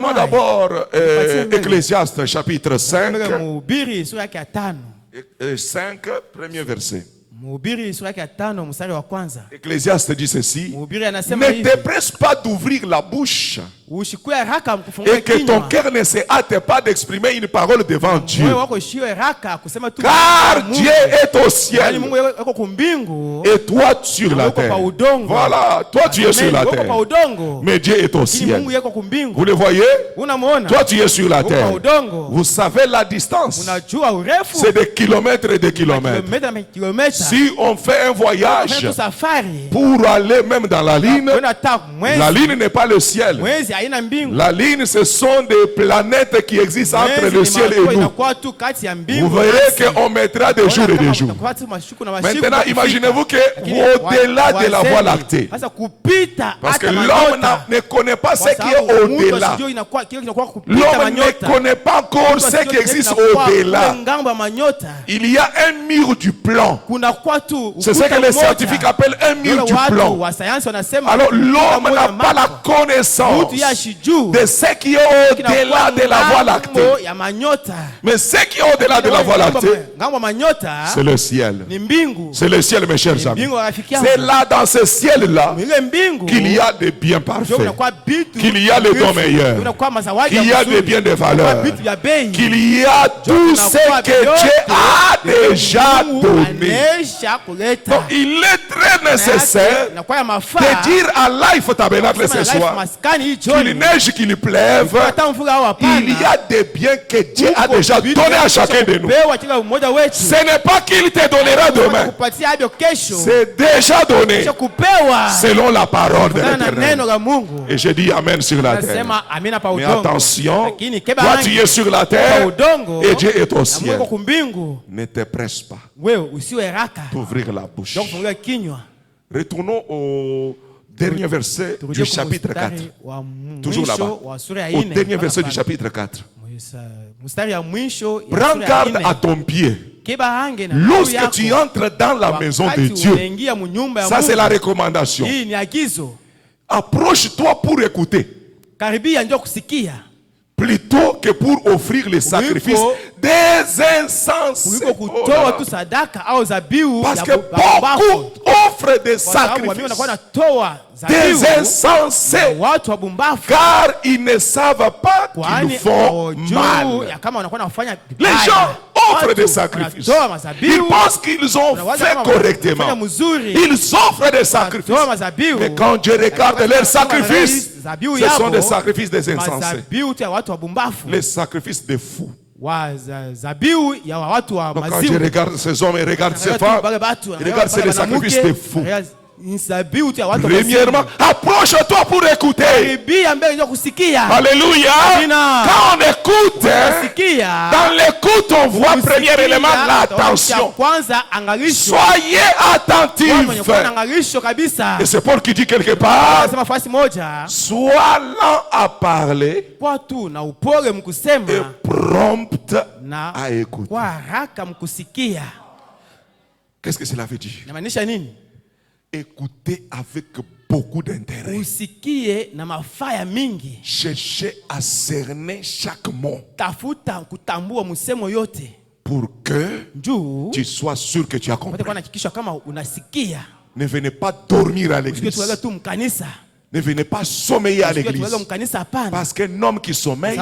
Moi d'abord, Ecclésiaste chapitre 5, 5, premier verset. Ecclésiaste dit ceci: ne te presse pas d'ouvrir la bouche et que ton cœur ne se hâte pas d'exprimer une parole devant Dieu. Car Dieu est au ciel et toi sur la terre. Voilà, toi tu es sur la terre, mais Dieu est au ciel. Vous le voyez? Toi tu es sur la terre. Vous savez la distance, c'est des kilomètres et des kilomètres. Si on fait un voyage pour aller même dans la ligne n'est pas le ciel. La ligne, ce sont des planètes qui existent entre le ciel et nous. Vous verrez qu'on mettra des jours et des jours. Maintenant, imaginez-vous qu'au-delà de la Voie lactée, parce que l'homme ne connaît pas ce qui est au-delà. L'homme ne connaît pas encore ce qui existe au-delà. Il y a un mur du plan. C'est ce que les scientifiques appellent un mur du plan. Alors l'homme n'a pas la connaissance de ce qui est au-delà de la Voie lactée. Mais ce qui est au-delà de la Voie lactée, c'est le ciel. C'est le ciel, mes chers amis. C'est là, dans ce ciel-là, qu'il y a des biens parfaits, qu'il y a les dons meilleurs, qu'il y a des biens de valeur, qu'il y a tout ce que Dieu a déjà donné. Donc, il est très nécessaire de dire à Life Tabernacle ce soir qu'il neige, qu'il pleuve, il y a des biens que Dieu a déjà donnés à chacun de nous. Ce n'est pas qu'il te donnera demain, c'est déjà donné selon la parole de l'Éternel. Et je dis Amen sur la terre. Mais attention, toi tu es sur la terre et Dieu est au ciel. Ne te presse pas d'ouvrir la bouche. Retournons au dernier verset du chapitre 4. Toujours là-bas. Au dernier verset du chapitre 4. Prends garde à ton pied lorsque tu entres dans la maison de Dieu. Ça, c'est la recommandation. Approche-toi pour écouter, plutôt que pour offrir les sacrifices des insensés. Parce que beaucoup offrent des sacrifices des insensés, car ils ne savent pas qu'ils font mal. Les gens offrent des sacrifices. Ils pensent qu'ils ont fait correctement. Ils offrent des sacrifices. Mais quand Dieu regarde leurs sacrifices, ce sont des sacrifices des insensés. Les sacrifices des fous. Donc quand je regarde ces hommes et regarde ces femmes, je regarde c'est les sacrifices des fous. Premièrement, approche-toi pour écouter. Alléluia. Quand on écoute, dans l'écoute, on voit premier élément l'attention. Soyez attentifs. Et c'est Paul qui dit quelque part, sois lent à parler et prompt à écouter. Qu'est-ce que cela veut dire? Écoutez avec beaucoup d'intérêt. Cherchez à cerner chaque mot pour que tu sois sûr que tu as compris. Ne venez pas dormir à l'église. Ne venez pas sommeiller à l'église. Parce qu'un homme qui sommeille,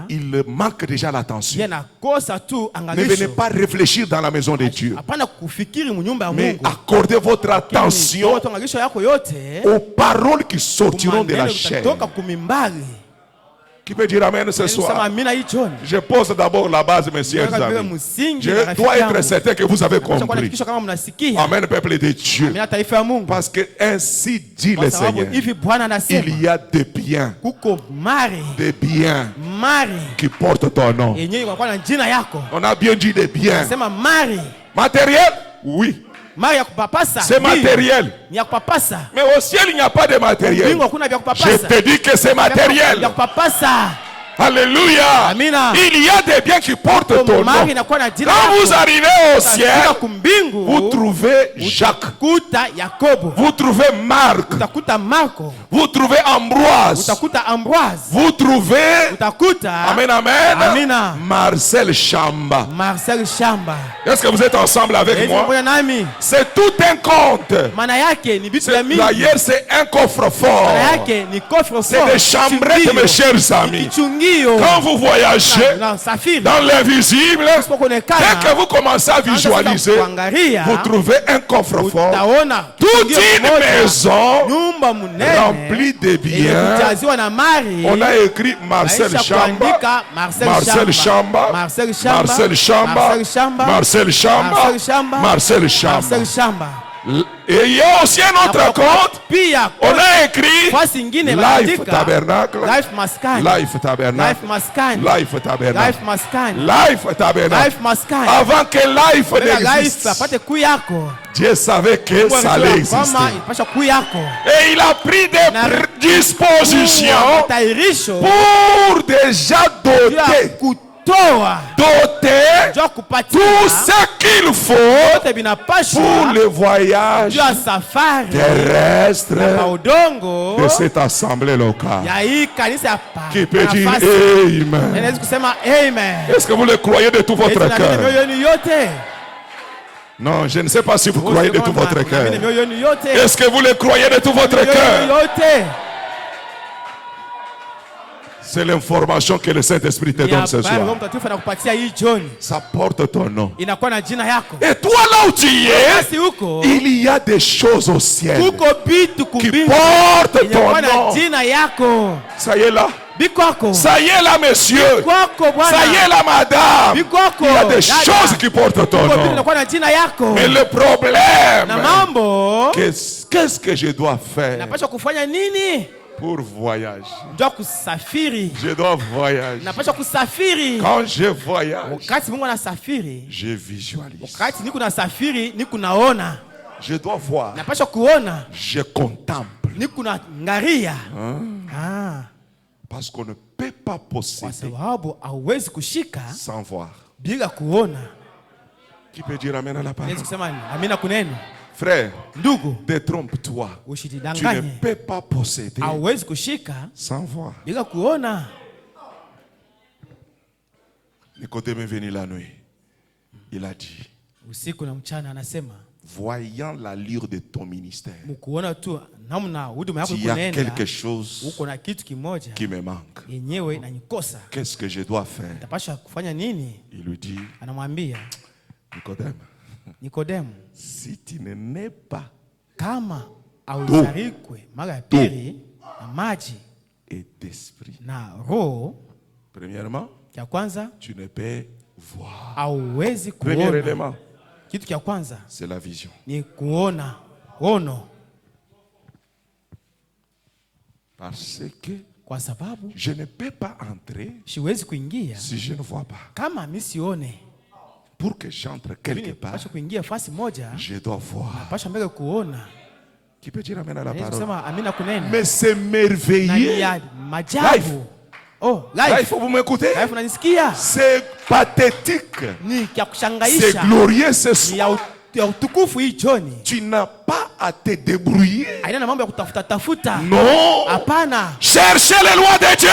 il manque déjà l'attention. Ne venez pas réfléchir dans la maison de Dieu, mais accordez votre attention aux paroles qui sortiront de la chair. Qui peut dire Amen ce soir? Je pose d'abord la base, mes chers amis. Je dois être certain que vous avez compris. Amen, peuple de Dieu. Parce que ainsi dit le Seigneur, il y a des biens qui portent ton nom. On a bien dit des biens. Matériel? Oui. C'est matériel. Mais au ciel, il n'y a pas de matériel. Je te dis que c'est matériel. Alléluia. Amina. Il y a des biens qui portent ton nom. Quand vous arrivez au ciel, vous trouvez Jacques. Vous trouvez Marc. Vous trouvez Ambroise. Vous trouvez Amen, amen. Marcel Chamba. Est-ce que vous êtes ensemble avec moi? C'est tout un compte. D'ailleurs, c'est un coffre-fort. C'est des chambrettes, mes chers amis. Quand vous voyagez dans l'invisible, dès que vous commencez à visualiser, vous trouvez un coffre-fort. Toute une maison remplie de biens. On a écrit Marcel Chamba, Marcel Chamba, Marcel Chamba, Marcel Chamba, Marcel Chamba. Et il y a aussi un autre compte. On a écrit Life Tabernacle, Life Tabernacle, Life Tabernacle, Life Tabernacle. Avant que Life n'existe, Dieu savait que ça allait exister. Et il a pris des dispositions pour déjà doter tout ce qu'il faut pour le voyage terrestre de cette assemblée locale. Qui peut dire Amen? Est-ce que vous le croyez de tout votre cœur? Non, je ne sais pas si vous croyez de tout votre cœur. Est-ce que vous le croyez de tout votre cœur? C'est l'information que le Saint-Esprit te donne ce soir. Ça porte ton nom. Et toi là où tu es, il y a des choses au ciel qui portent ton nom. Ça y est là. Ça y est là, monsieur. Ça y est là, madame. Il y a des choses qui portent ton nom. Mais le problème, qu'est-ce que je dois faire pour voyager? Je dois voyager. Quand je voyage, je visualise. Je dois voir. Je contemple. Parce qu'on ne peut pas posséder sans voir. Qui peut dire Amen à la parole? Frère, détrompe-toi. Tu ne peux pas posséder sans voir. Nicodème est venu la nuit. Il a dit, voyant l'allure de ton ministère, il y a quelque chose qui me manque. Qu'est-ce que je dois faire? Il lui dit, Nicodème, si tu ne nais pas d'eau et d'esprit, premièrement, tu ne peux voir. Premier élément, c'est la vision. Parce que je ne peux pas entrer si je ne vois pas. Pour que j'entre quelque part, je dois voir. Qui peut dire Amen à la parole? Mais c'est merveilleux. Life, vous m'écoutez? C'est pathétique. C'est glorieux ce soir. Tu n'as pas à te débrouiller. Non. Cherchez les lois de Dieu.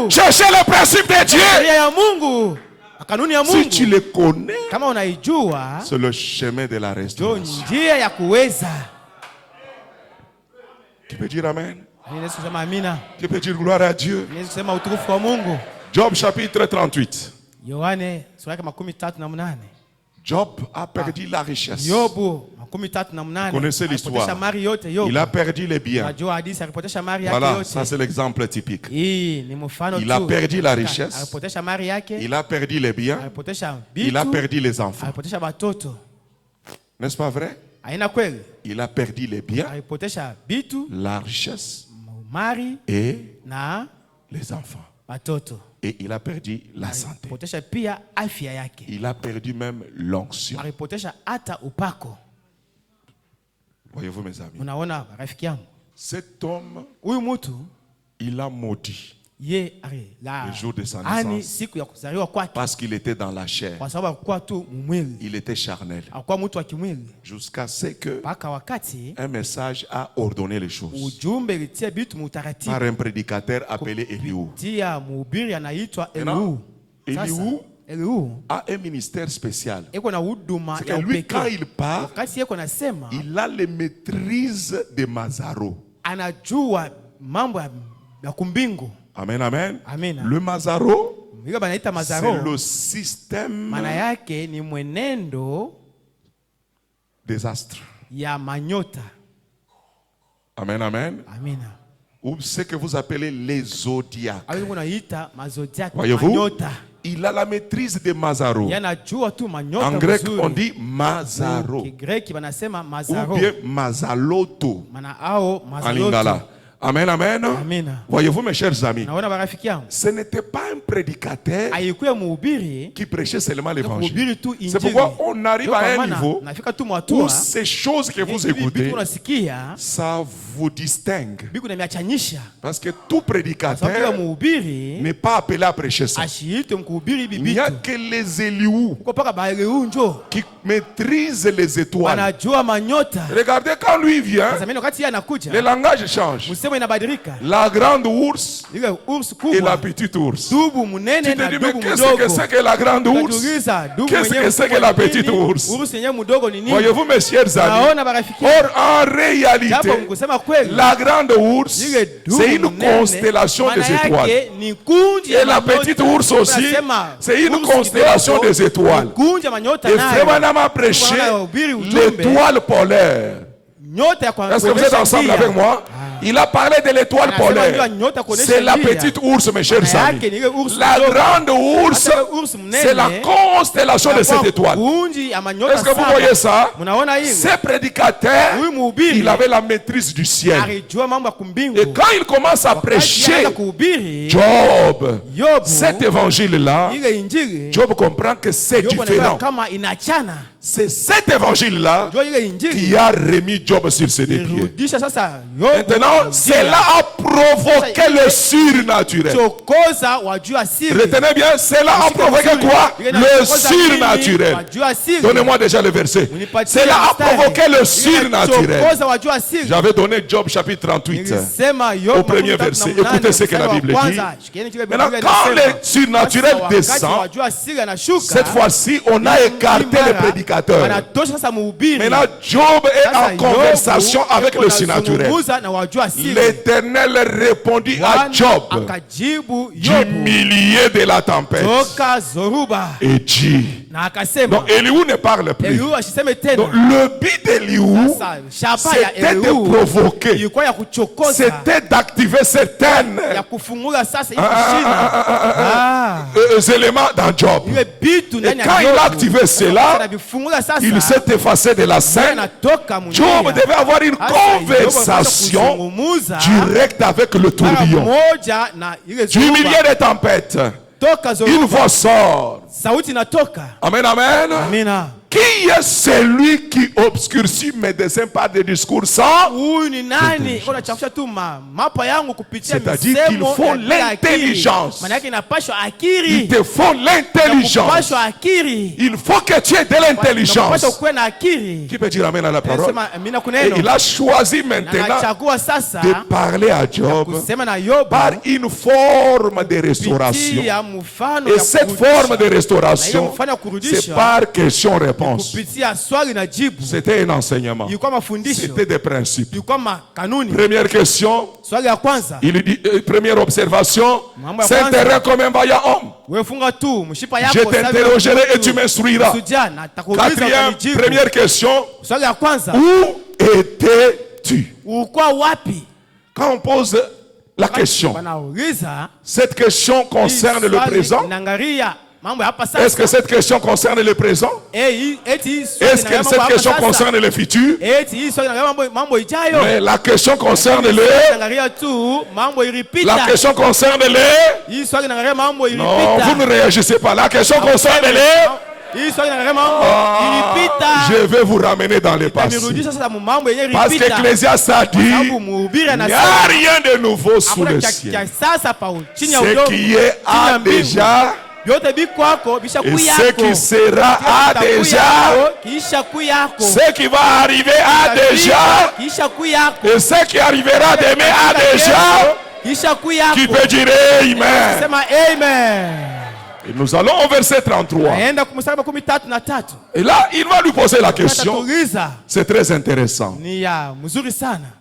Cherchez les principes de Dieu. Si tu le connais, c'est le chemin de la restauration. Qui peut dire Amen? Qui peut dire gloire à Dieu? Job chapitre 38. Job a perdu la richesse. Vous connaissez l'histoire. Il a perdu les biens. Voilà, ça c'est l'exemple typique. Il a perdu la richesse. Il a perdu les biens. Il a perdu les enfants. N'est-ce pas vrai? Il a perdu les biens, la richesse et les enfants. Et il a perdu la santé. Il a perdu même l'onction. Voyez-vous mes amis, cet homme, il a maudit le jour de sa naissance. Parce qu'il était dans la chair. Il était charnel. Jusqu'à ce que un message a ordonné les choses. Par un prédicateur appelé Eliou. Eliou a un ministère spécial. C'est que lui, quand il parle, il a les maîtrises de Mazaro. Amen, amen. Le Mazaro, c'est le système des astres. Amen, amen. Ou ce que vous appelez les zodiacs. Voyez-vous? Il a la maîtrise de Mazaro. En grec, on dit Mazaro. Ou bien Mazaloto. En lingala. Amen, amen. Voyez-vous, mes chers amis, ce n'était pas un prédicateur qui prêchait seulement l'évangile. C'est pourquoi on arrive à un niveau où ces choses que vous écoutez, ça vous distingue. Parce que tout prédicateur n'est pas appelé à prêcher ça. Il n'y a que les Eliou qui maîtrisent les étoiles. Regardez, quand lui vient, le langage change. La grande ours et la petite ours. Tu te dis, mais qu'est-ce que c'est que la grande ours? Qu'est-ce que c'est que la petite ours? Voyez-vous, mes chers amis, or en réalité, la grande ours, c'est une constellation des étoiles. Et la petite ours aussi, c'est une constellation des étoiles. Et Frère m'a prêché l'étoile polaire. Est-ce que vous êtes ensemble avec moi? Il a parlé de l'étoile polaire. C'est la petite ours, mes chers amis. La grande ours, c'est la constellation de cette étoile. Est-ce que vous voyez ça? Ce prédicateur, il avait la maîtrise du ciel. Et quand il commence à prêcher Job, cet évangile-là, Job comprend que c'est différent. C'est cet évangile-là qui a remis Job sur ses pieds. Maintenant, cela a provoqué le surnaturel. Retenez bien, cela a provoqué quoi? Le surnaturel. Donnez-moi déjà le verset. Cela a provoqué le surnaturel. J'avais donné Job chapitre 38 au premier verset. Écoutez ce que la Bible dit. Maintenant, quand le surnaturel descend, cette fois-ci, on a écarté les prédicateurs. Maintenant, Job est en conversation avec le surnaturel. L'Éternel répondit à Job du milieu de la tempête et dit, donc Eliou ne parle plus. Donc, le but d'Eliou, c'était de provoquer, c'était d'activer certaines éléments dans Job. Et quand il a activé cela, il s'est effacé de la scène. Job devait avoir une conversation directe avec le tourbillon. Du milieu des tempêtes, une voix sort. Amen, amen. Qui est celui qui obscurcit mes desseins par des discours sans? C'est-à-dire qu'il faut l'intelligence. Il te faut l'intelligence. Il faut que tu aies de l'intelligence. Qui peut dire amen à la parole? Et il a choisi maintenant de parler à Job par une forme de restauration. Et cette forme de restauration, c'est par question-réponse. C'était un enseignement. C'était des principes. Première question. Il dit, première observation. C'est un terrain comme un vaillant homme. Je t'interrogerai et tu m'instruiras. Quatrième, première question. Où étais-tu? Quand on pose la question, cette question concerne le présent? Est-ce que cette question concerne le présent? Est-ce que cette question concerne le futur? Mais la question concerne le... La question concerne le... Non, vous ne réagissez pas. La question concerne le... Je vais vous ramener dans le passé. Parce qu'Ecclésiaste a dit, il n'y a rien de nouveau sous le ciel. Ce qui est a déjà, et ce qui sera a déjà, ce qui va arriver a déjà, et ce qui arrivera demain a déjà. Qui peut dire Amen? Et nous allons au verset 33. Et là, il va lui poser la question. C'est très intéressant.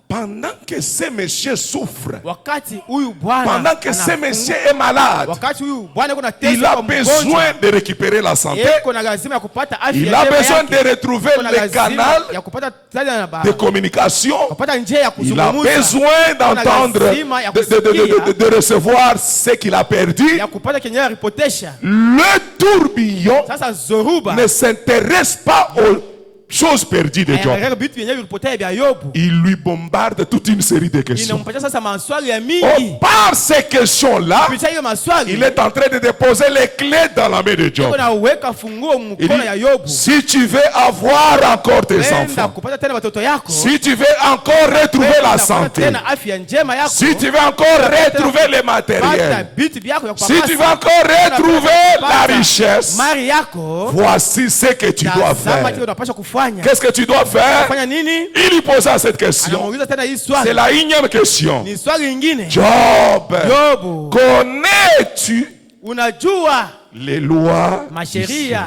Pendant que ce monsieur souffre, pendant que ce monsieur est malade, il a besoin de récupérer la santé. Il a besoin de retrouver le canal de communication. Il a besoin d'entendre, de recevoir ce qu'il a perdu. Le tourbillon ne s'intéresse pas aux chose perdue de Job. Il lui bombarde toute une série de questions. Par ces questions-là, il est en train de déposer les clés dans la main de Job. Il dit, si tu veux avoir encore tes enfants, si tu veux encore retrouver la santé, si tu veux encore retrouver le matériel, si tu veux encore retrouver la richesse, voici ce que tu dois faire. Qu'est-ce que tu dois faire? Il lui posa cette question. C'est la énième question. Job, connais-tu les lois du ciel?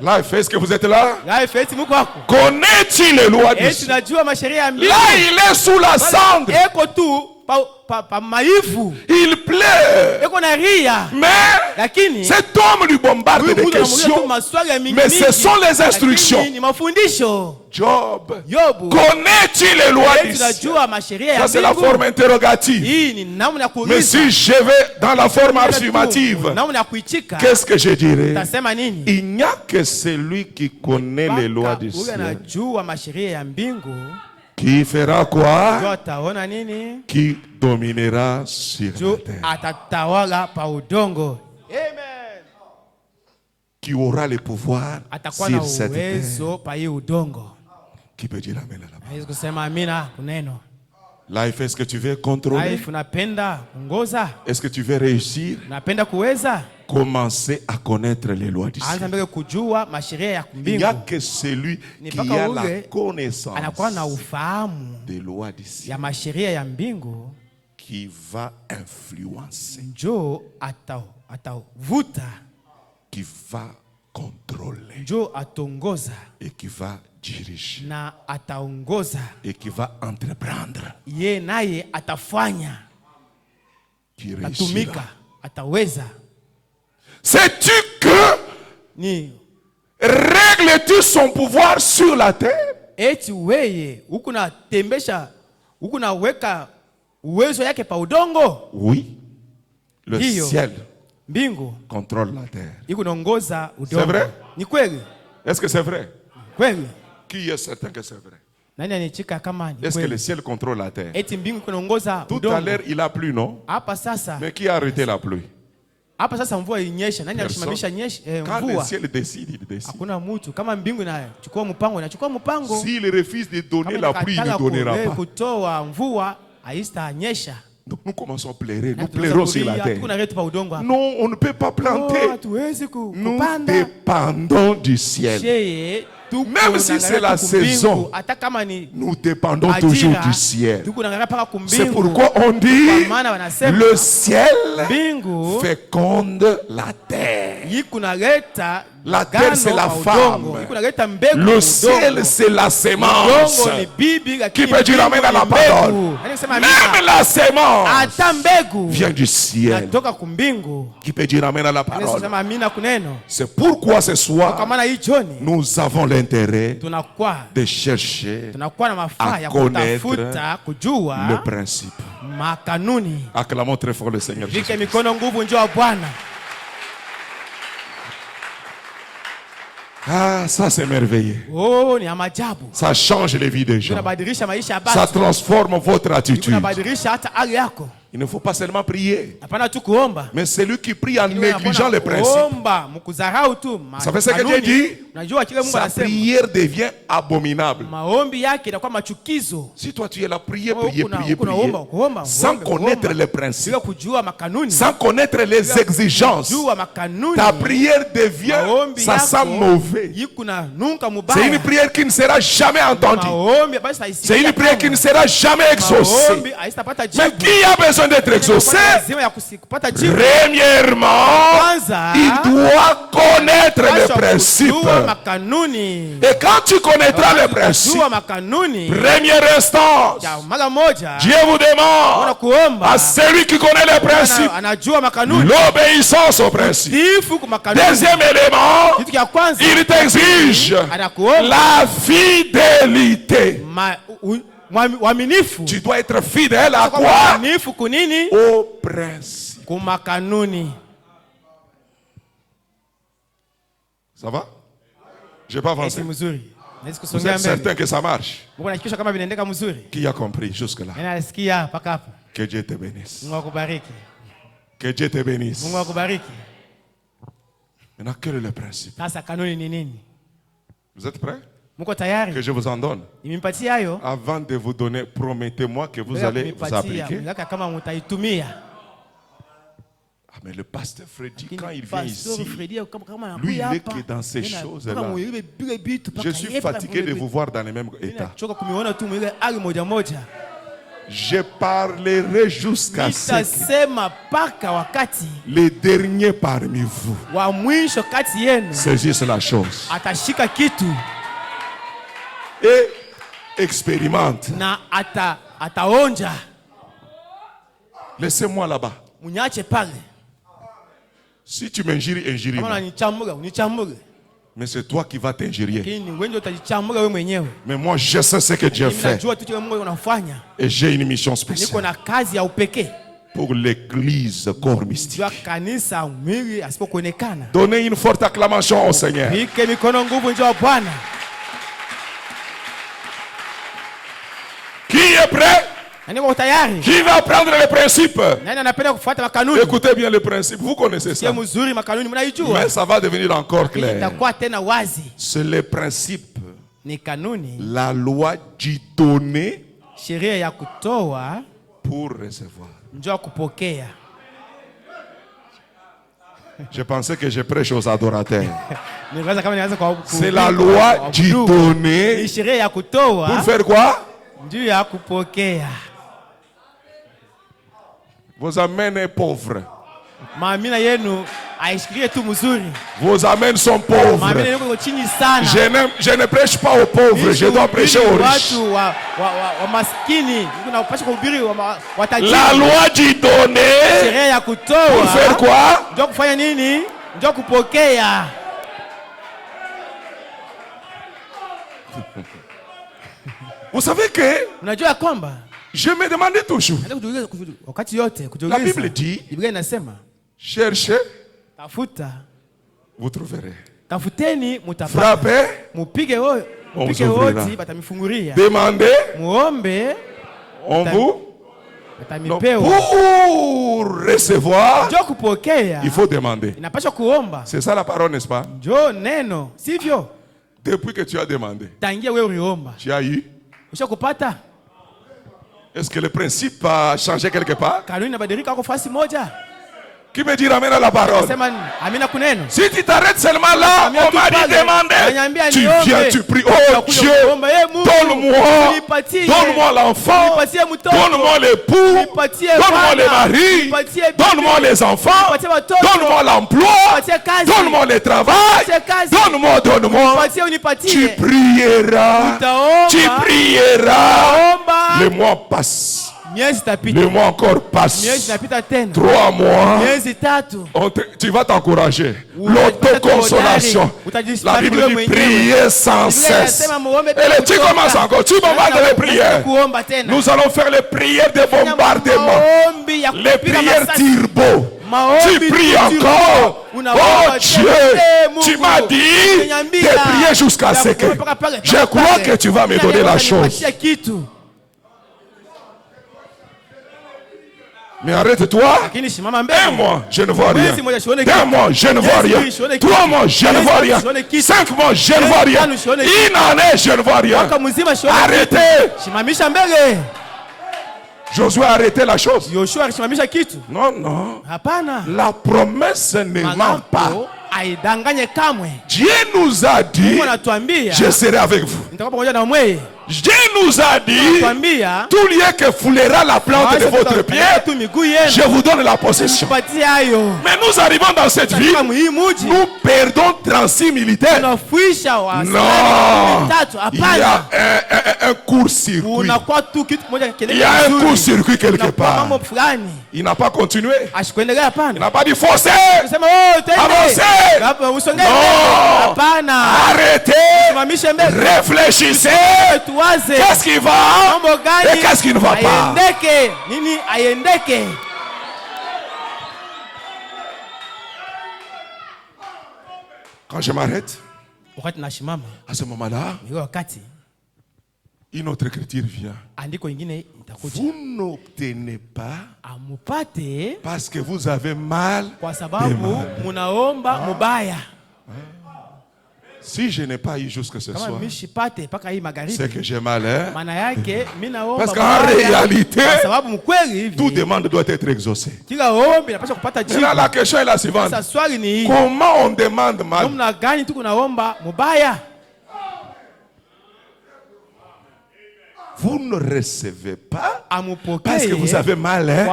Là, est-ce que vous êtes là? Connais-tu les lois du ciel? Là, il est sous la cendre. Il pleure. Mais cet homme lui bombarde des questions. Mais ce sont les instructions. Job, connais-tu les lois du ciel? Ça, c'est la forme interrogative. Mais si je vais dans la forme affirmative, qu'est-ce que je dirais? Il n'y a que celui qui connaît les lois du ciel qui fera quoi? Qui dominera sur la terre. Qui aura le pouvoir sur cette terre. Qui peut dire amen là-bas? Là, est-ce que tu veux contrôler? Est-ce que tu veux réussir? Commencer à connaître les lois du ciel. Il n'y a que celui qui a la connaissance des lois du ciel qui va influencer, qui va contrôler et qui va diriger et qui va entreprendre, qui réussira. Sais-tu que règle-tu son pouvoir sur la terre? Oui. Le ciel contrôle la terre. C'est vrai? Est-ce que c'est vrai? Qui est certain que c'est vrai? Est-ce que le ciel contrôle la terre? Tout à l'heure, il a plu, non? Mais qui a arrêté la pluie? Quand le ciel décide, il décide. S'il refuse de donner la pluie, il ne donnera pas. Donc nous commençons à pleurer. Nous pleurons sur la terre. Non, on ne peut pas planter. Nous dépendons du ciel. Même si c'est la saison, nous dépendons toujours du ciel. C'est pourquoi on dit le ciel féconde la terre. La terre, c'est la femme. Le ciel, c'est la sémence. Qui peut dire amen à la parole? Même la sémence vient du ciel. Qui peut dire amen à la parole? C'est pourquoi ce soir, nous avons l'intérêt de chercher à connaître le principe. Acclamons très fort le Seigneur Jésus. Ah, ça c'est merveilleux. Ça change les vies des gens. Ça transforme votre attitude. Il ne faut pas seulement prier, mais c'est lui qui prie en négligeant les principes. Ça fait ce que Dieu dit. Sa prière devient abominable. Si toi tu es là, prier, sans connaître les principes, sans connaître les exigences, ta prière devient, ça sent mauvais. C'est une prière qui ne sera jamais entendue. C'est une prière qui ne sera jamais exaucée. Mais qui a besoin d'être exaucé? Premièrement, il doit connaître les principes. Et quand tu connaîtras les principes, première instance, Dieu vous demande à celui qui connaît les principes l'obéissance aux principes. Deuxième élément, il t'exige la fidélité. Tu dois être fidèle à quoi? Au principe. Ça va? Je n'ai pas avancé. Vous êtes certain que ça marche? Qui a compris jusque-là? Que Dieu te bénisse. Que Dieu te bénisse. Maintenant, quel est le principe? Vous êtes prêts? Que je vous en donne. Avant de vous donner, promettez-moi que vous allez vous appliquer. Ah, mais le pasteur Freddy, quand il vient ici, lui, il est que dans ces choses-là. Je suis fatigué de vous voir dans le même état. Je parlerai jusqu'à ce que les derniers parmi vous saisissent la chose et expérimente. Laissez-moi là-bas. Si tu m'injures, injure-moi. Mais c'est toi qui vas t'injurier. Mais moi, je sais ce que Dieu fait. Et j'ai une mission spéciale pour l'église corps mystique. Donnez une forte acclamation au Seigneur. Qui est prêt? Qui va prendre les principes? Écoutez bien les principes, vous connaissez ça. Mais ça va devenir encore clair. C'est les principes. La loi du donner pour recevoir. Je pensais que je prêche aux adorateurs. C'est la loi du donner pour faire quoi? Vos amens est pauvre. Vos amens sont pauvres. Je ne prêche pas aux pauvres, je dois prêcher aux riches. La loi du donner pour faire quoi? Vous savez que je me demandais toujours. La Bible dit, cherchez, vous trouverez. Frappez, on vous ouvrira. Demandez, on vous. Donc, pour recevoir, il faut demander. C'est ça la parole, n'est-ce pas? Depuis que tu as demandé, tu as eu. Est-ce que le principe a changé quelque part? Qui me dit ramène à la parole? Si tu t'arrêtes seulement là, on m'a dit demander. Tu viens, tu pries. Oh Dieu, donne-moi l'enfant, donne-moi l'époux, donne-moi les maris, donne-moi les enfants, donne-moi l'emploi, donne-moi le travail, donne-moi. Tu prieras, le mois passe. Le mois encore passe. 3 mois. Tu vas t'encourager. L'autoconsolation. La Bible dit prier sans cesse. Et tu commences encore. Tu bombardes les prières. Nous allons faire les prières de bombardement. Les prières turbo. Tu pries encore. Oh Dieu, tu m'as dit de prier jusqu'à ce que. Je crois que tu vas me donner la chose. Mais arrête-toi. 1 mois, je ne vois rien. 2 mois, je ne vois rien. 3 mois, je ne vois rien. 5 mois, je ne vois rien. 1 année, je ne vois rien. Arrêtez. Josué a arrêté la chose. Non, non. La promesse ne ment pas. Dieu nous a dit, je serai avec vous. Dieu nous a dit, tout lieu que foulera la plante de votre pied, je vous donne la possession. Mais nous arrivons dans cette vie, nous perdons 36 militaires. Non, il y a un court-circuit. Il y a un court-circuit quelque part. Il n'a pas continué. Il n'a pas dit forcer. Avancez. Non. Arrêtez. Réfléchissez. Qu'est-ce qui va et qu'est-ce qui ne va pas? Quand je m'arrête, à ce moment-là, une autre écriture vient. Vous n'obtenez pas parce que vous avez mal. Si je n'ai pas eu jusque ce soir, c'est que j'ai mal. Parce qu'en réalité, toute demande doit être exaucée. Maintenant, la question est la suivante. Comment on demande mal? Vous ne recevez pas parce que vous avez mal. Et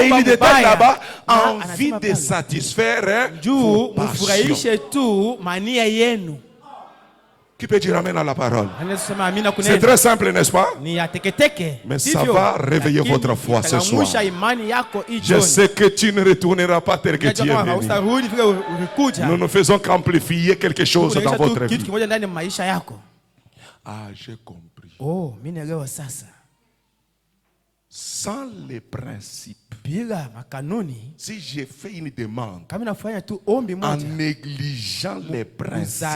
il détaille là-bas, envie de satisfaire vos passions. Qui peut dire amen à la parole? C'est très simple, n'est-ce pas? Mais ça va réveiller votre foi ce soir. Je sais que tu ne retourneras pas tel que tu es venu. Nous ne faisons qu'amplifier quelque chose dans votre vie. Ah, j'ai compris. Sans les principes, si j'ai fait une demande en négligeant les principes,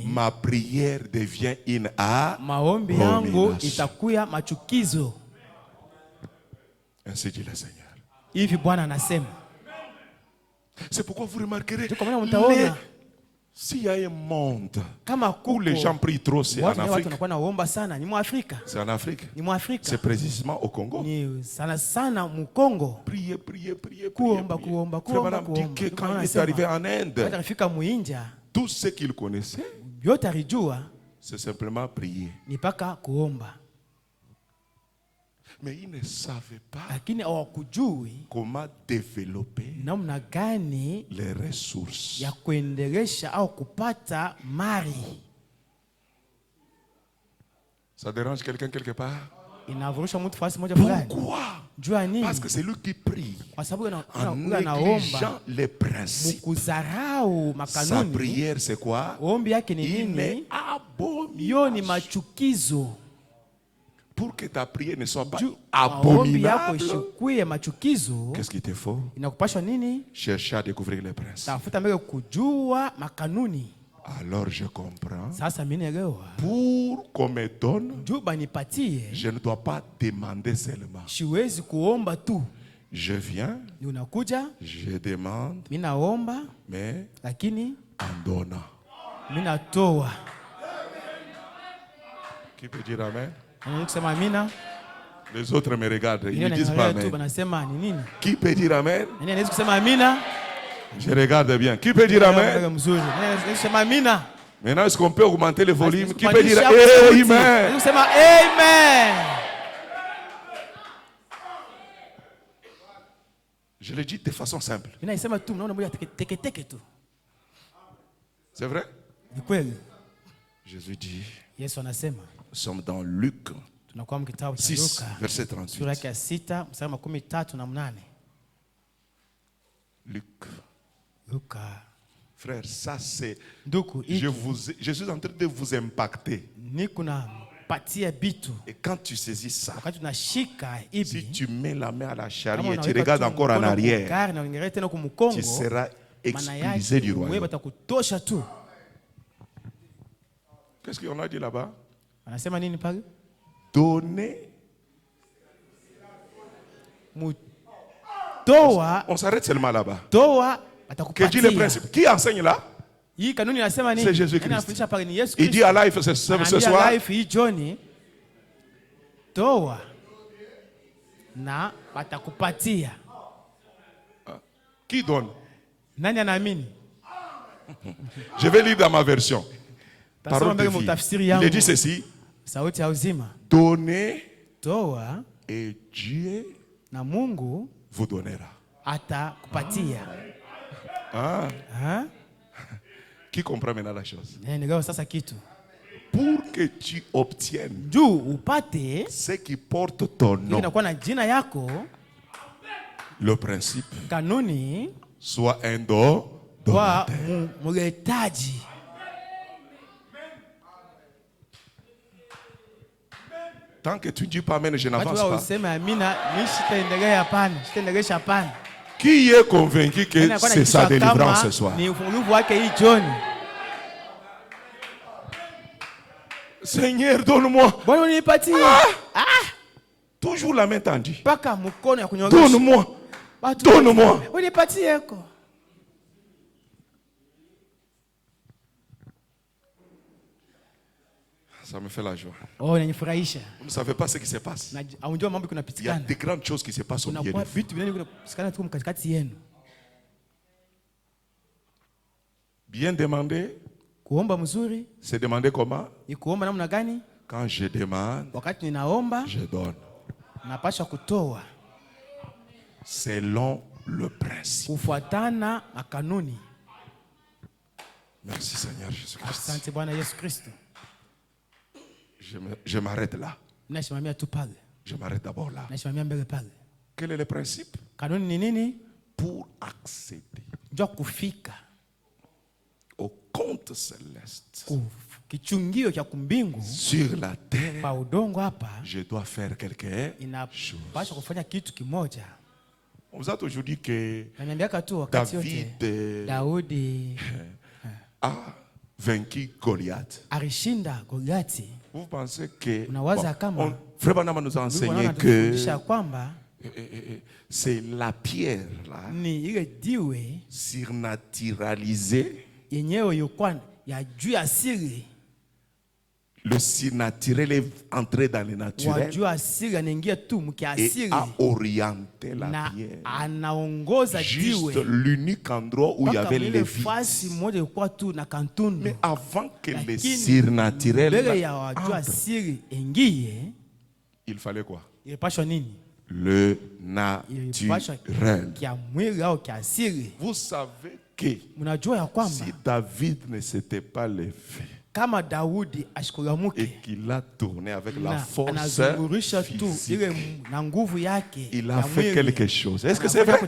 ma prière devient une abomination. Ainsi dit le Seigneur. C'est pourquoi vous remarquerez, s'il y a un monde où les gens prient trop, c'est en Afrique. C'est en Afrique. C'est précisément au Congo. Priez, priez, priez, priez. Frère Madame dit que quand il est arrivé en Inde, tout ce qu'il connaissait, c'est simplement prier. Mais ils ne savaient pas comment développer les ressources. Ça dérange quelqu'un quelque part? Pourquoi? Parce que c'est lui qui prie en négligeant les principes. Sa prière c'est quoi? Une abomination. Pour que ta prière ne soit pas abominable, qu'est-ce qu'il te faut? Chercher à découvrir les principes. Alors je comprends. Pour qu'on me donne, je ne dois pas demander seulement. Je viens, je demande, mais en donnant. Qui peut dire amen? Les autres me regardent, ils ne disent pas amen. Qui peut dire amen? Je regarde bien. Qui peut dire amen? Maintenant, est-ce qu'on peut augmenter le volume? Qui peut dire amen? Je le dis de façon simple. C'est vrai? Jésus dit, nous sommes dans Luc 6, verset 38. Luc. Frère, ça c'est... Je suis en train de vous impacter. Et quand tu saisis ça, si tu mets la main à la charrière, tu regardes encore en arrière, tu seras expulsé du royaume. Qu'est-ce qu'on a dit là-bas? Donner On s'arrête seulement là-bas. Que dit le principe? Qui enseigne là? C'est Jésus-Christ. Il dit à Life ce soir. Qui donne? Je vais lire dans ma version. Parole de vie. Il dit ceci. Donnez et Dieu vous donnera. Qui comprend maintenant la chose? Pour que tu obtiennes ce qui porte ton nom, le principe soit un don. Tant que tu ne dis pas amen, je n'avance pas. Qui est convaincu que c'est sa délivrance ce soir? Seigneur, donne-moi. Toujours la main tendue. Donne-moi. Donne-moi. Ça me fait la joie. Vous ne savez pas ce qui se passe. Il y a des grandes choses qui se passent au milieu de vous. Bien demander. C'est demander comment? Quand je demande, je donne. Selon le principe. Merci Seigneur Jésus-Christ. Je m'arrête là. Je m'arrête d'abord là. Quel est le principe? Pour accéder au compte céleste sur la terre, je dois faire quelque chose. On vous a toujours dit que David a vaincu Goliath. Vous pensez que Frère Branham nous a enseigné que c'est la pierre là, surnaturalisée. Le surnaturel est entré dans le naturel et a orienté la pierre. Juste l'unique endroit où il y avait les vides. Mais avant que le surnaturel entre, il fallait quoi? Le naturel. Vous savez que si David ne s'était pas levé et qu'il a tourné avec la force physique, il a fait quelque chose. Est-ce que c'est vrai?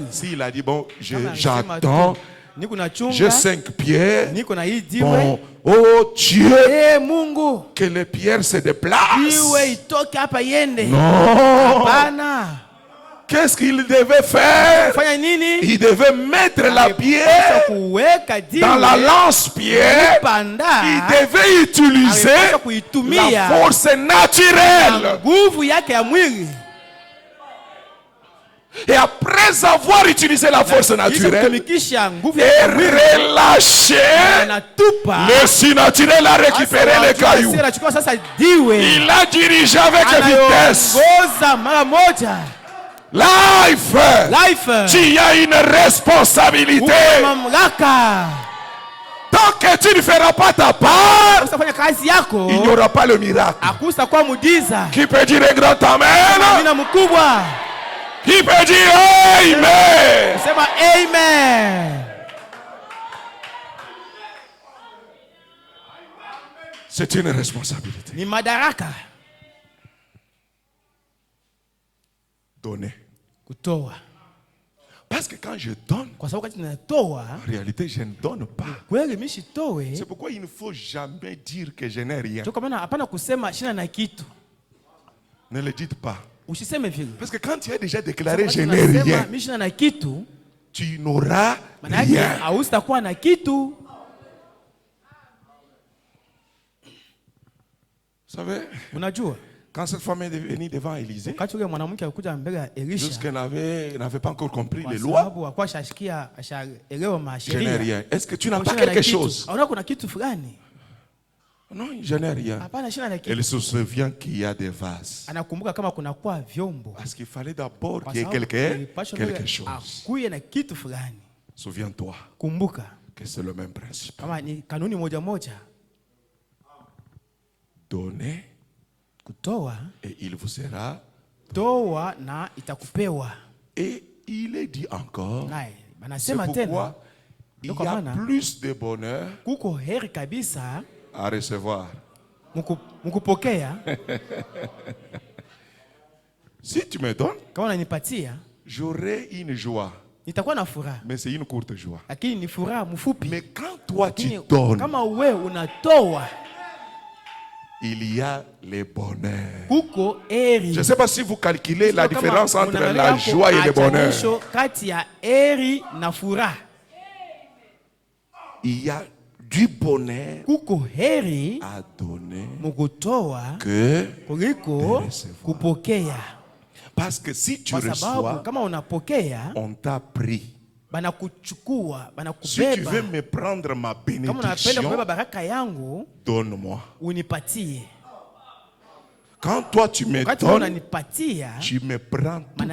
S'il a dit, bon, j'attends, j'ai 5 pierres, bon, oh Dieu, que les pierres se déplacent. Non. Qu'est-ce qu'il devait faire? Il devait mettre la pierre dans la lance-pierre. Il devait utiliser la force naturelle. Et après avoir utilisé la force naturelle et relâché, le surnaturel a récupéré les cailloux. Il a dirigé avec vitesse. Life, tu as une responsabilité. Tant que tu ne feras pas ta part, il n'y aura pas le miracle. Qui peut dire un grand amen? Qui peut dire amen? C'est une responsabilité. Donner. Parce que quand je donne, en réalité, je ne donne pas. C'est pourquoi il ne faut jamais dire que je n'ai rien. Ne le dites pas. Parce que quand tu as déjà déclaré je n'ai rien, tu n'auras rien. Vous savez, Quand cette femme est venue devant Élisée, jusqu'elle n'avait pas encore compris les lois, je n'ai rien. Est-ce que tu n'as pas quelque chose? Non, je n'ai rien. Elle se souvient qu'il y a des vases. Parce qu'il fallait d'abord qu'il y ait quelque chose. Souviens-toi que c'est le même principe. Donnez et il vous sera et il est dit encore, c'est pourquoi il y a plus de bonheur à recevoir. Si tu me donnes, j'aurai une joie. Mais c'est une courte joie. Mais quand toi tu donnes, il y a les bonheurs. Je ne sais pas si vous calculez la différence entre la joie et le bonheur. Il y a du bonheur à donner que de recevoir. Parce que si tu reçois, on t'a pris. Si tu veux me prendre ma bénédiction, donne-moi. Quand toi tu me donnes, tu me prends tout.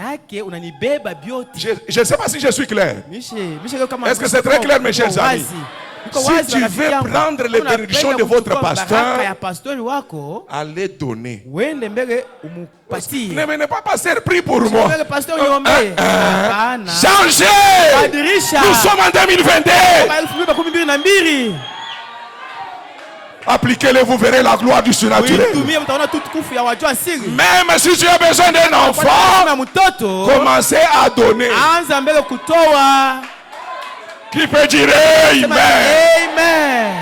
Je ne sais pas si je suis clair. Est-ce que c'est très clair, mes chers amis? Si tu veux prendre les bénédictions de votre pasteur, allez donner. Ne venez pas passer, prie pour moi. Changez! Nous sommes en 2022. Appliquez-le, vous verrez la gloire du surnaturel. Même si tu as besoin d'un enfant, commencez à donner. Qui peut dire Amen?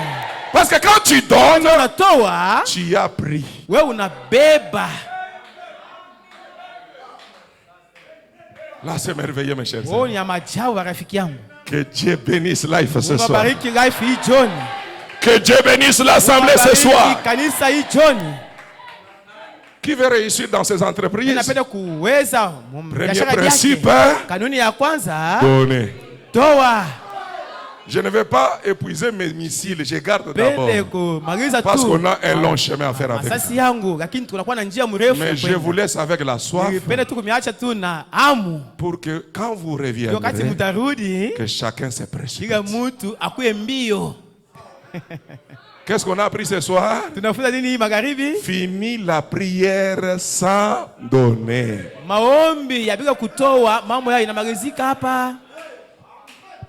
Parce que quand tu donnes, tu as pris. Là, c'est merveilleux, mes chers amis. Que Dieu bénisse Life ce soir. Que Dieu bénisse l'assemblée ce soir. Qui veut réussir dans ces entreprises? Premier principe, donner. Je ne vais pas épuiser mes missiles, je garde d'abord. Parce qu'on a un long chemin à faire avec ça. Mais je vous laisse avec la soif. Pour que quand vous reviendrez, que chacun se précipite. Qu'est-ce qu'on a appris ce soir? Fini la prière sans donner.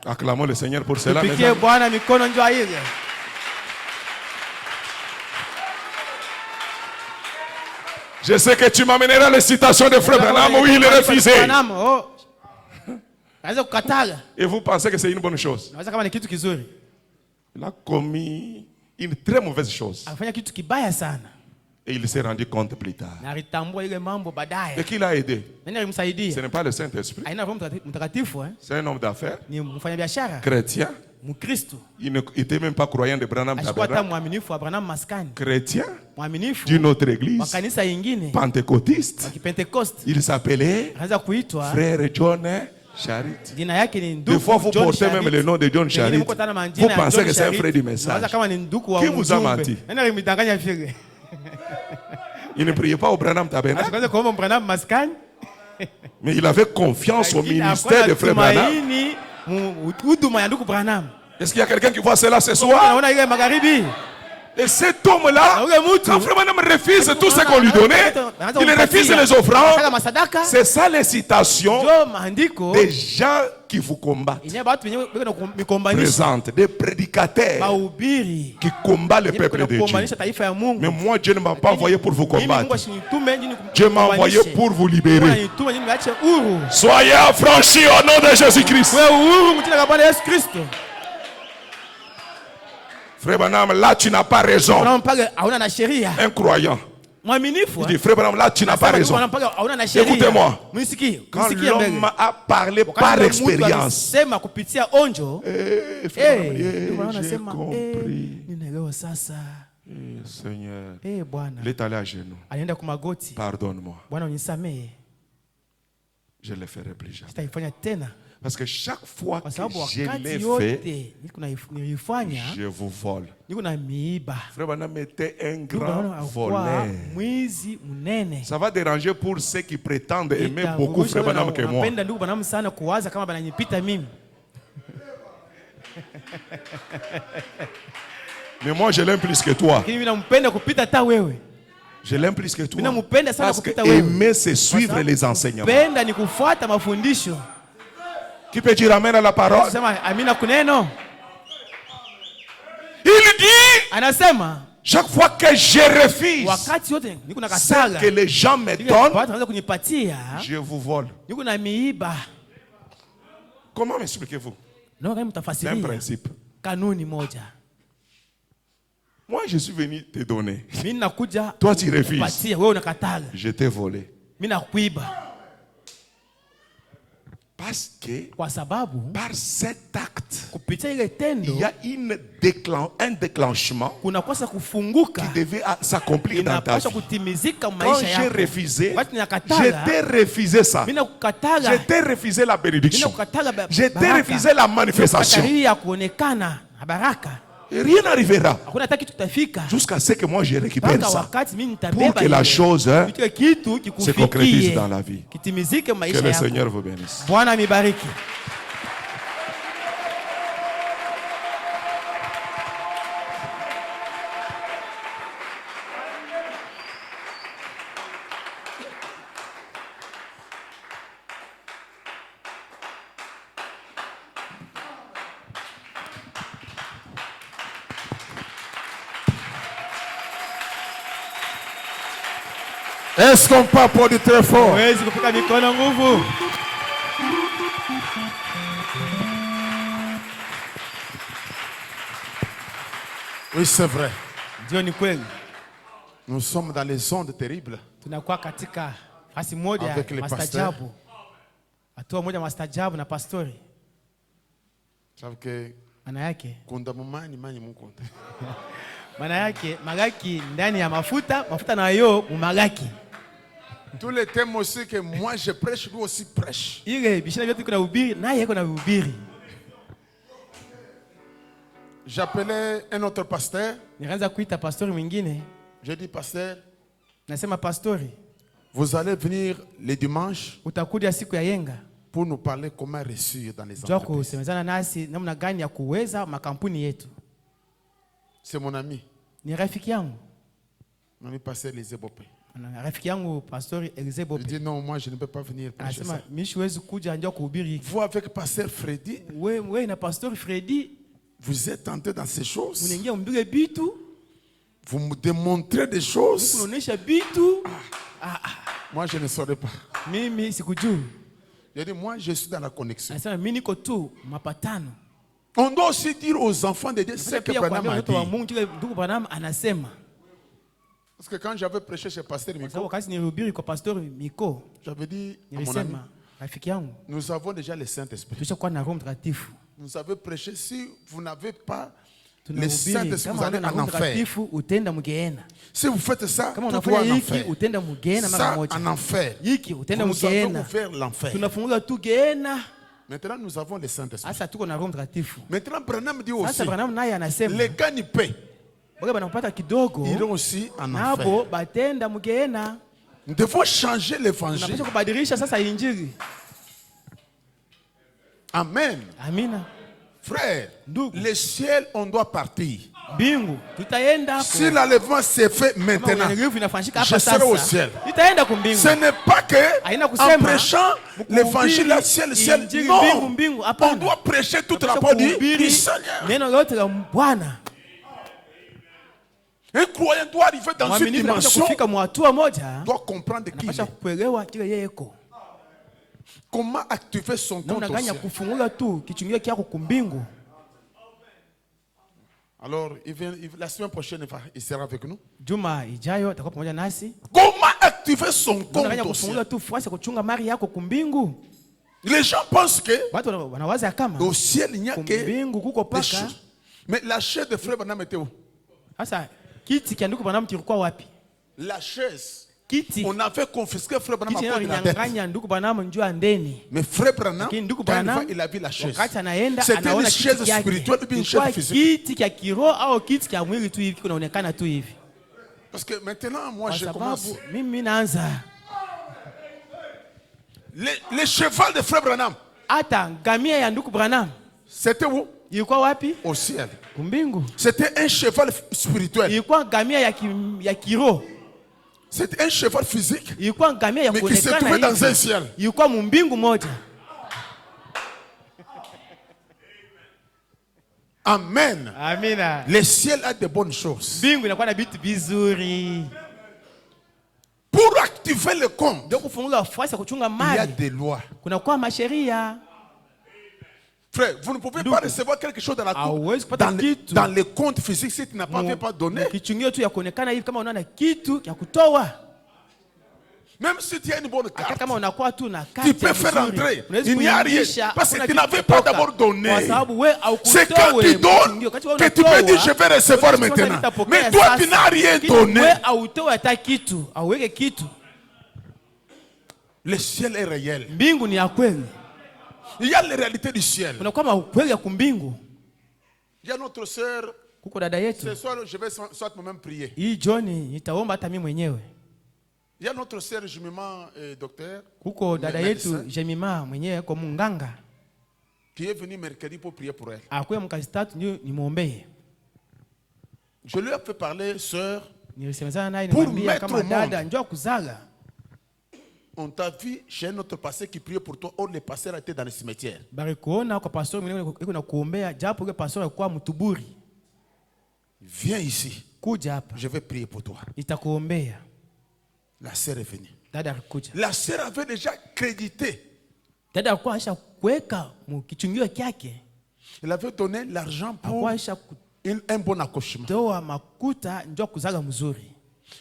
Acclamons le Seigneur pour cela. Je sais que tu m'amèneras les citations de Frère Branham où il est refusé. Et vous pensez que c'est une bonne chose? Il a commis une très mauvaise chose. Et il s'est rendu compte plus tard. Et qui l'a aidé? Ce n'est pas le Saint-Esprit. C'est un homme d'affaires, chrétien. Il n'était même pas croyant de Branham Tabernacle. Chrétien d'une autre église, pentecôtiste. Il s'appelait Frère John Charit. Des fois, vous portez même le nom de John Charit. Vous pensez que c'est un frère du message. Qui vous a menti? Il ne priait pas au Branham Tabernacle. Mais il avait confiance au ministère de Frère Branham. Est-ce qu'il y a quelqu'un qui voit cela ce soir? Et cet homme-là, quand Frère Branham refuse tout ce qu'on lui donnait, il refuse les offrandes. C'est ça les citations des gens qui vous combattent. Présente des prédicateurs qui combattent le peuple de Dieu. Mais moi, Dieu ne m'a pas envoyé pour vous combattre. Dieu m'a envoyé pour vous libérer. Soyez affranchis au nom de Jésus-Christ. Frère Branham, là tu n'as pas raison. Un croyant. Il dit, Frère Branham, là tu n'as pas raison. Écoutez-moi. Quand l'homme a parlé par expérience, j'ai compris. Seigneur, il est allé à genoux. Pardonne-moi. Je ne le ferai plus jamais. Parce que chaque fois que je l'ai fait, je vous vole. Frère Branham était un grand voleur. Ça va déranger pour ceux qui prétendent aimer beaucoup Frère Branham que moi. Mais moi je l'aime plus que toi. Je l'aime plus que toi. Parce que aimer c'est suivre les enseignements. Qui peut dire amen à la parole? Il dit, chaque fois que je refuse ce que les gens me donnent, je vous vole. Comment m'expliquez-vous? C'est un principe. Moi, je suis venu te donner. Toi, tu refuses. Je t'ai volé. Parce que par cet acte, il y a un déclenchement qui devait s'accomplir dans ta vie. Quand j'ai refusé, je t'ai refusé ça. Je t'ai refusé la bénédiction. Je t'ai refusé la manifestation. Rien n'arrivera jusqu'à ce que moi je récupère ça pour que la chose se concrétise dans la vie. Que le Seigneur vous bénisse. Est-ce qu'on peut applaudir très fort? Oui, c'est vrai. Nous sommes dans les ondes terribles. Avec les pasteurs. Savez que tous les thèmes aussi que moi je prêche, lui aussi prêche. J'appelais un autre pasteur. J'ai dit, pasteur, vous allez venir les dimanches pour nous parler comment réussir dans les entreprises. C'est mon ami. Mon ami pasteur Elisée Bopé. Il dit non, moi je ne peux pas venir prêcher ça. Vous avec pasteur Freddy, vous êtes entré dans ces choses. Vous me démontrez des choses. Moi je ne saurais pas. J'ai dit moi je suis dans la connexion. On doit aussi dire aux enfants de Dieu ce que Branham a dit. Parce que quand j'avais prêché chez Pasteur Miko, j'avais dit à mon ami, nous avons déjà le Saint-Esprit. Nous avons prêché, si vous n'avez pas le Saint-Esprit, vous allez en enfer. Si vous faites ça, tout doit en enfer. Ça en enfer. Nous allons ouvrir l'enfer. Maintenant, nous avons le Saint-Esprit. Maintenant, Branham dit aussi, les gars n'y paient. Ils ont aussi en enfer. Nous devons changer l'évangile. Amen. Frère, le ciel, on doit partir. Si l'enlèvement s'est fait maintenant, je serai au ciel. Ce n'est pas que en prêchant l'évangile, le ciel, non. On doit prêcher toute la parole du Seigneur. Un croyant doit arriver dans une dimension, doit comprendre qui il est. Comment activer son compte au ciel. Alors, la semaine prochaine, il sera avec nous. Comment activer son compte au ciel? Les gens pensent que au ciel, il n'y a que des choses. Mais la chair de frère Branham était où? Kiti kia ndugu Branham kilikuwa wapi? La chaise. Kiti. On avait confisqué frère Branham à cause de la dette. Mais frère Branham, quand il a vu la chaise, c'était une chaise spirituelle ou une chaise physique? Parce que maintenant, moi, je commence. Les chevaux de frère Branham, c'était où? Au ciel. C'était un cheval spirituel. C'était un cheval physique, mais qui se trouvait dans un ciel. Amen. Amina. Le ciel a de bonnes choses. Pour activer le compte, il y a des lois. Frère, vous ne pouvez pas recevoir quelque chose dans la cour, dans les comptes physiques si tu n'as pas donné. Même si tu as une bonne carte, tu peux faire entrer. Il n'y a rien. Parce que tu n'avais pas d'abord donné. C'est quand tu donnes que tu peux dire je vais recevoir maintenant. Mais toi, tu n'as rien donné. Le ciel est réel. Il y a les réalités du ciel. Il y a notre sœur. Ce soir, je vais soit moi-même prier. Il y a notre sœur Jemima, docteur, qui est venue mercredi pour prier pour elle. Je lui ai fait parler, sœur, pour mettre au monde. On t'a vu chez notre pasteur qui priait pour toi. Or, le pasteur était dans le cimetière. Viens ici. Je vais prier pour toi. La sœur est venue. La sœur avait déjà crédité. Elle avait donné l'argent pour un bon accouchement.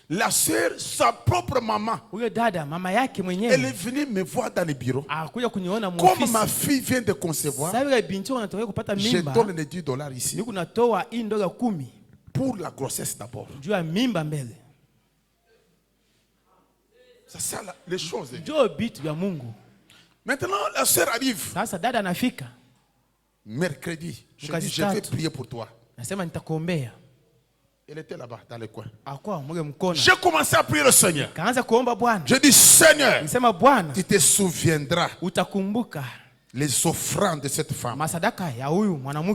La sœur, sa propre maman, elle est venue me voir dans le bureau. Comme ma fille vient de concevoir, je donne les $10 ici. Pour la grossesse d'abord. C'est ça les choses. Maintenant, la sœur arrive. Mercredi, je dis, je vais prier pour toi. Elle était là-bas, dans le coin. J'ai commencé à prier le Seigneur. Je dis, Seigneur, tu te souviendras les offrandes de cette femme.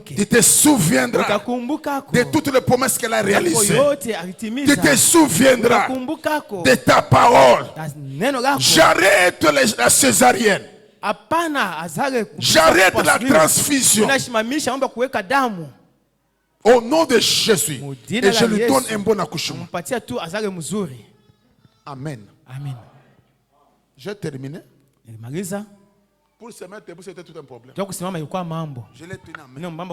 Tu te souviendras de toutes les promesses qu'elle a réalisées. Tu te souviendras de ta parole. J'arrête la césarienne. J'arrête la transfusion. Au nom de Jésus. Et je lui donne un bon accouchement. Amen. J'ai terminé. Pour se mettre debout, c'était tout un problème. Je l'ai tenu en main.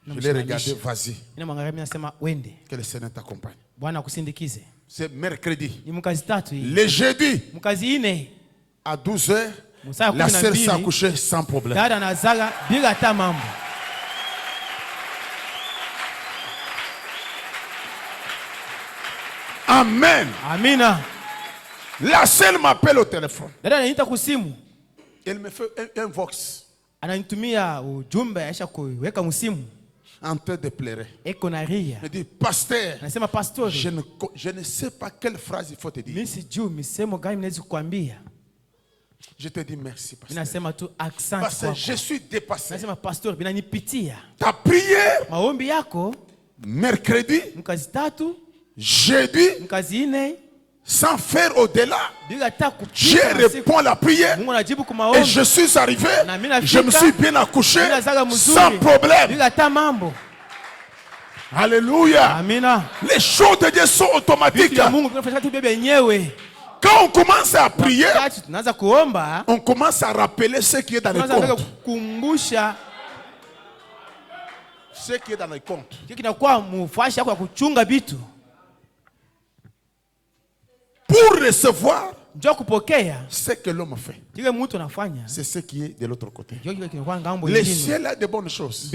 Je l'ai regardé, vas-y. Que le Seigneur t'accompagne. C'est mercredi. Le jeudi, à 12h, la sœur s'est accouchée sans problème. Amen. Amina. La sœur m'appelle au téléphone. Elle me fait un vox. En train de pleurer. Elle me dit, pasteur, je ne sais pas quelle phrase il faut te dire. Je te dis merci, pasteur. Parce que je suis dépassé. Ta prière, mercredi, jeudi, sans faire au-delà, Dieu répond à la prière et je suis arrivé, je me suis bien accouché sans problème. Alléluia. Les choses de Dieu sont automatiques. Quand on commence à prier, on commence à rappeler ce qui est dans les comptes. Ce qui est dans les comptes. Pour recevoir ce que l'homme fait, c'est ce qui est de l'autre côté. Le ciel a de bonnes choses.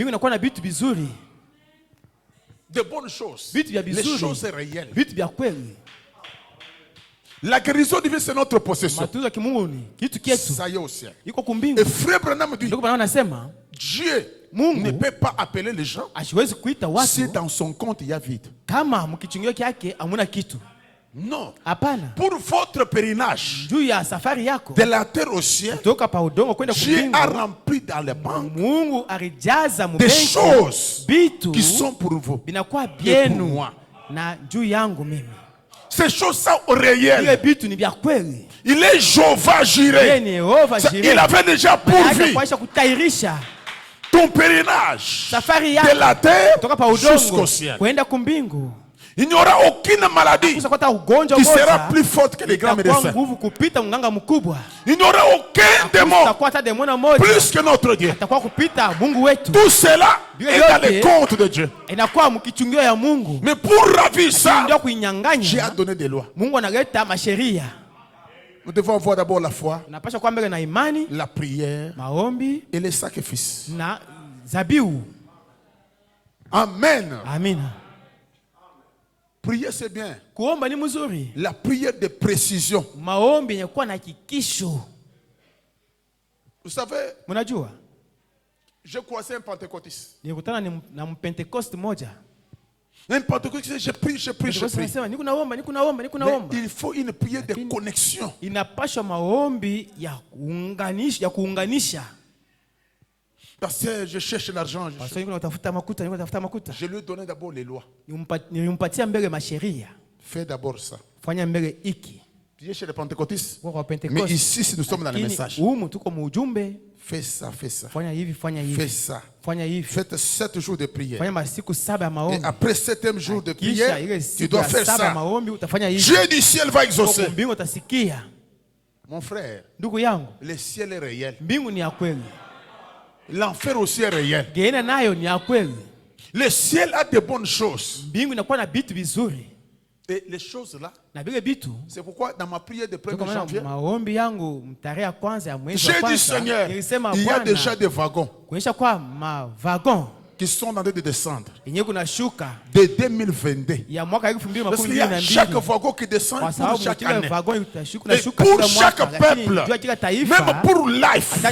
de bonnes choses. Les choses réelles. La guérison divine, c'est notre possession. Ça y est au ciel. Et frère Branham dit, Dieu ne peut pas appeler les gens si dans son compte il y a vide. Non. Pour votre pèlerinage de la terre au ciel, Dieu a rempli dans les banques des choses qui sont pour vous et pour moi. Ces choses sont réelles. Il est Jéhovah Jireh. Il avait déjà pourvu ton pèlerinage de la terre jusqu'au ciel. Il n'y aura aucune maladie qui sera plus forte que les grands médecins. Il n'y aura aucun démon plus que notre Dieu. Tout cela est dans les comptes de Dieu. Mais pour ravir ça, Dieu a donné des lois. Nous devons avoir d'abord la foi, la prière et les sacrifices. Amen. Amen. Prier c'est bien. La prière de précision. Vous savez, je croisais un pentecôtiste. Un pentecôtiste, je prie. Mais il faut une prière de connexion. Parce que je cherche l'argent. Je lui ai donné d'abord les lois. Fais d'abord ça. Priez chez les pentecôtistes. Mais ici, si nous sommes dans le message, fais ça. Fais ça. Faites 7 jours de prière. Et après 7e jour de prière, tu dois faire ça. Dieu du ciel va exaucer. Mon frère, le ciel est réel. L'enfer aussi est réel. Le ciel a de bonnes choses. Et les choses là, c'est pourquoi dans ma prière de 1er janvier, j'ai dit Seigneur, il y a déjà des wagons qui sont en train de descendre de 2022. Parce qu'il y a chaque wagon qui descend pour chaque année. Et pour chaque peuple, même pour life,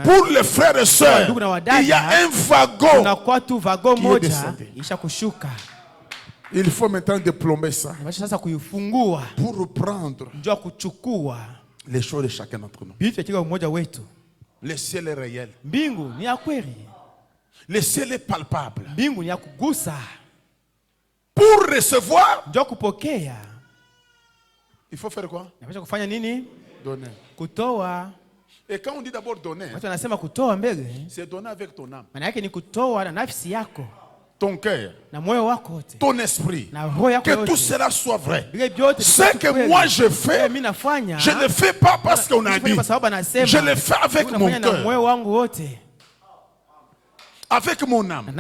pour les frères et sœurs, il y a un wagon qui est descendu. Il faut maintenant déplomber ça pour reprendre les choses de chacun d'entre nous. Le ciel est réel. Le ciel est palpable. Pour recevoir, il faut faire quoi? Donner. Et quand on dit d'abord donner, c'est donner avec ton âme, ton cœur, ton esprit, que tout cela soit vrai. Ce que moi je fais, je ne le fais pas parce qu'on a dit, je le fais avec mon cœur, avec mon âme.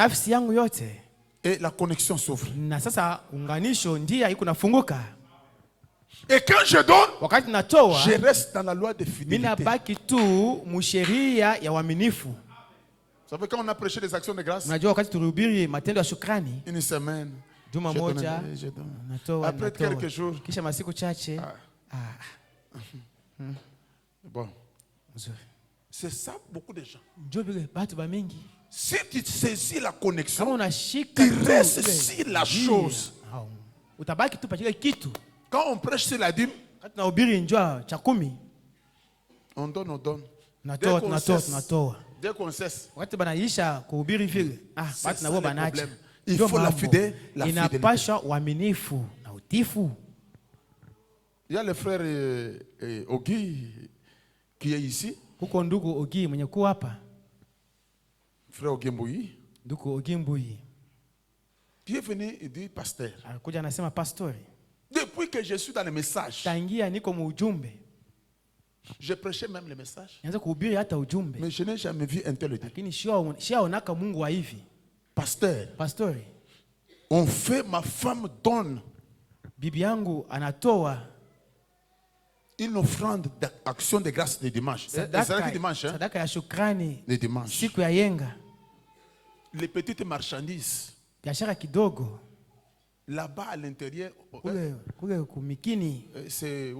Et la connexion s'ouvre. Et quand je donne, je reste dans la loi de fidélité. Vous savez, quand on a prêché les actions de grâce, une semaine, je donne. Après quelques jours, bon, c'est ça beaucoup de gens. Si tu saisis la connexion, tu restes sur la chose. Quand on prêche sur la dîme, on donne. Dès qu'on cesse, il faut la fidélité. Il y a le frère Ogi qui est ici. Frère Ogi Mbouyi. Qui est venu et dit pasteur. Depuis que je suis dans le message, je prêchais même le message. Mais je n'ai jamais vu un tel dire. Pasteur, on fait, ma femme donne une offrande d'action de grâce le dimanche. C'est dimanche, hein? Le dimanche. Les petites marchandises Là-bas à l'intérieur, c'est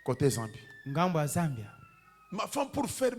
côté Zambie. Ma femme pour faire